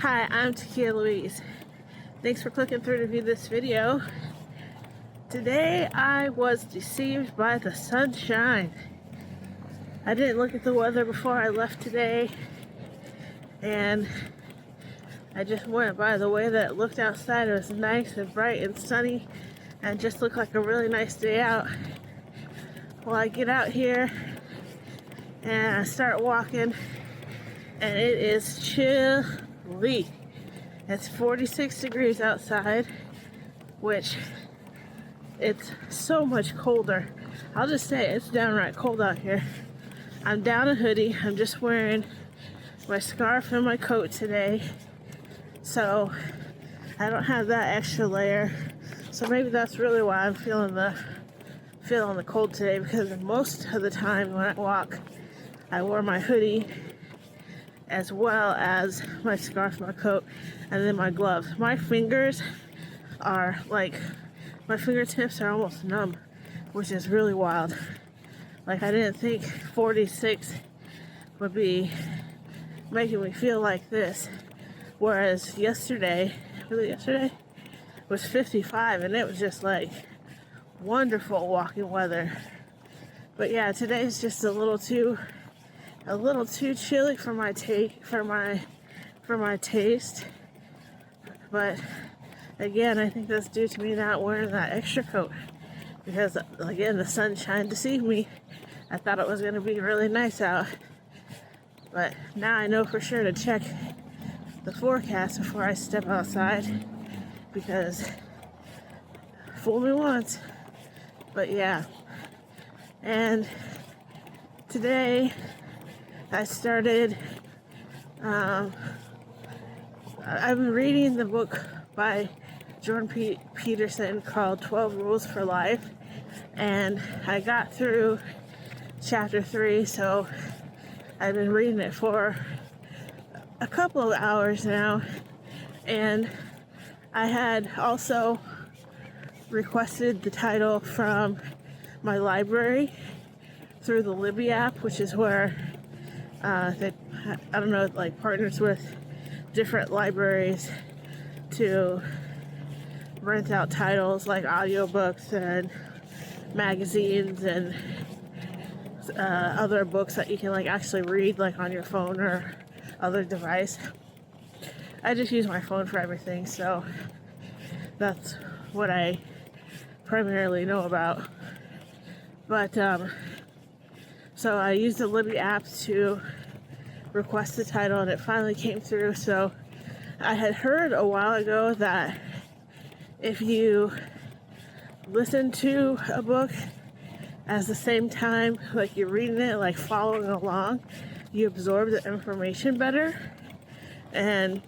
Hi, I'm TakiyahLouise. Thanks for clicking through to view this video. Today I was deceived by the sunshine. I didn't look at the weather before I left today, and I just went by the way that it looked outside. It was nice and bright and sunny and just looked like a really nice day out. Well, I get out here and I start walking and it is chilly. It's 46 degrees outside, which it's so much colder. I'll just say it's downright cold out here. I'm down a hoodie. I'm just wearing my scarf and my coat today, so I don't have that extra layer. So maybe that's really why I'm feeling the cold today, because most of the time when I walk, I wear my hoodie as well as my scarf, my coat, and then my gloves. My fingers are like, my fingertips are almost numb, which is really wild. Like, I didn't think 46 would be making me feel like this. Whereas yesterday was 55, and it was just like wonderful walking weather. But yeah, today's just a little too chilly for my taste. But again, I think that's due to me not wearing that extra coat, because again, the sunshine deceived me. I thought it was going to be really nice out, but now I know for sure to check the forecast before I step outside, because fool me once. But yeah, and today I started, I've been reading the book by Jordan Peterson called 12 Rules for Life, and I got through chapter 3, so I've been reading it for a couple of hours now. And I had also requested the title from my library through the Libby app, which is where they, I don't know, like partners with different libraries to rent out titles like audiobooks and magazines and other books that you can like actually read like on your phone or other device. I just use my phone for everything, so that's what I primarily know about. But so I used the Libby app to request the title, and it finally came through. So I had heard a while ago that if you listen to a book at the same time, like you're reading it, like following along, you absorb the information better. And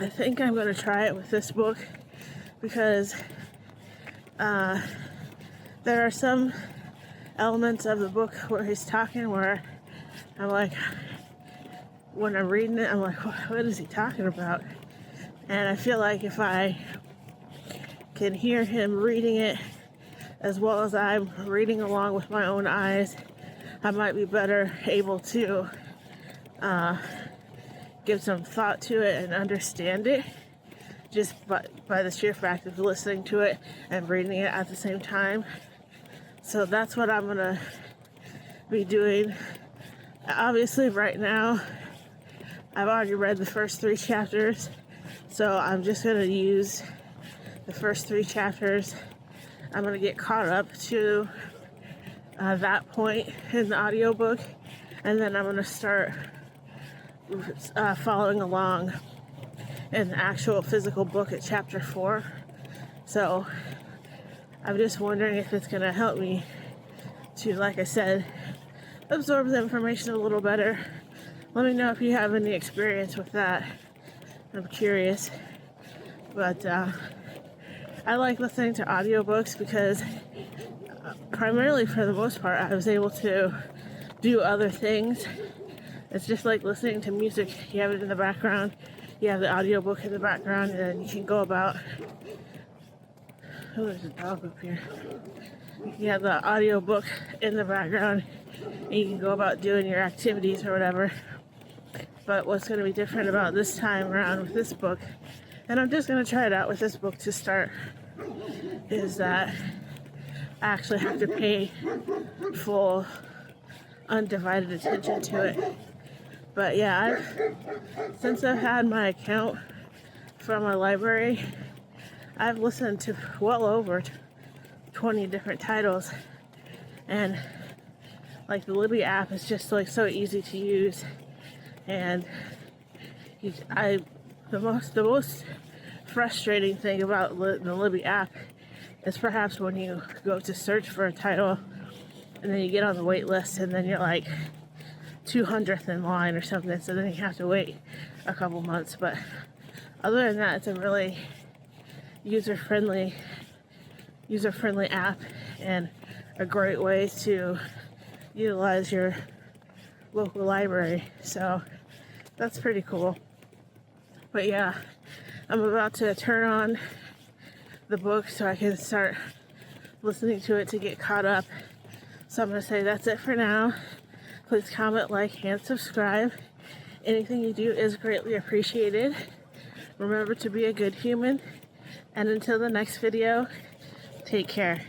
I think I'm going to try it with this book, because there are some elements of the book where he's talking where I'm like, when I'm reading it, I'm like, what is he talking about? And I feel like if I can hear him reading it as well as I'm reading along with my own eyes, I might be better able to give some thought to it and understand it, just by the sheer fact of listening to it and reading it at the same time. So that's what I'm gonna be doing. Obviously right now I've already read the first 3 chapters, so I'm just gonna use the first 3 chapters. I'm gonna get caught up to that point in the audiobook, and then I'm gonna start following along in the actual physical book at chapter 4. So I'm just wondering if it's gonna help me to, like I said, absorb the information a little better. Let me know if you have any experience with that. I'm curious. But I like listening to audiobooks because primarily, for the most part, I was able to do other things. It's just like listening to music. You have it in the background, you have the audiobook in the background, and then you can go about. Oh, there's a dog up here. You have the audiobook in the background, and you can go about doing your activities or whatever. But what's going to be different about this time around with this book, and I'm just going to try it out with this book to start, is that I actually have to pay full, undivided attention to it. But yeah, since I've had my account from my library, I've listened to well over 20 different titles, and like the Libby app is just like so easy to use, and the most frustrating thing about the Libby app is perhaps when you go to search for a title and then you get on the wait list and then you're like 200th in line or something, so then you have to wait a couple months. But other than that, it's a really user-friendly app and a great way to utilize your local library. So that's pretty cool. But yeah, I'm about to turn on the book so I can start listening to it to get caught up. So I'm going to say that's it for now. Please comment, like, and subscribe. Anything you do is greatly appreciated. Remember to be a good human. And until the next video, take care.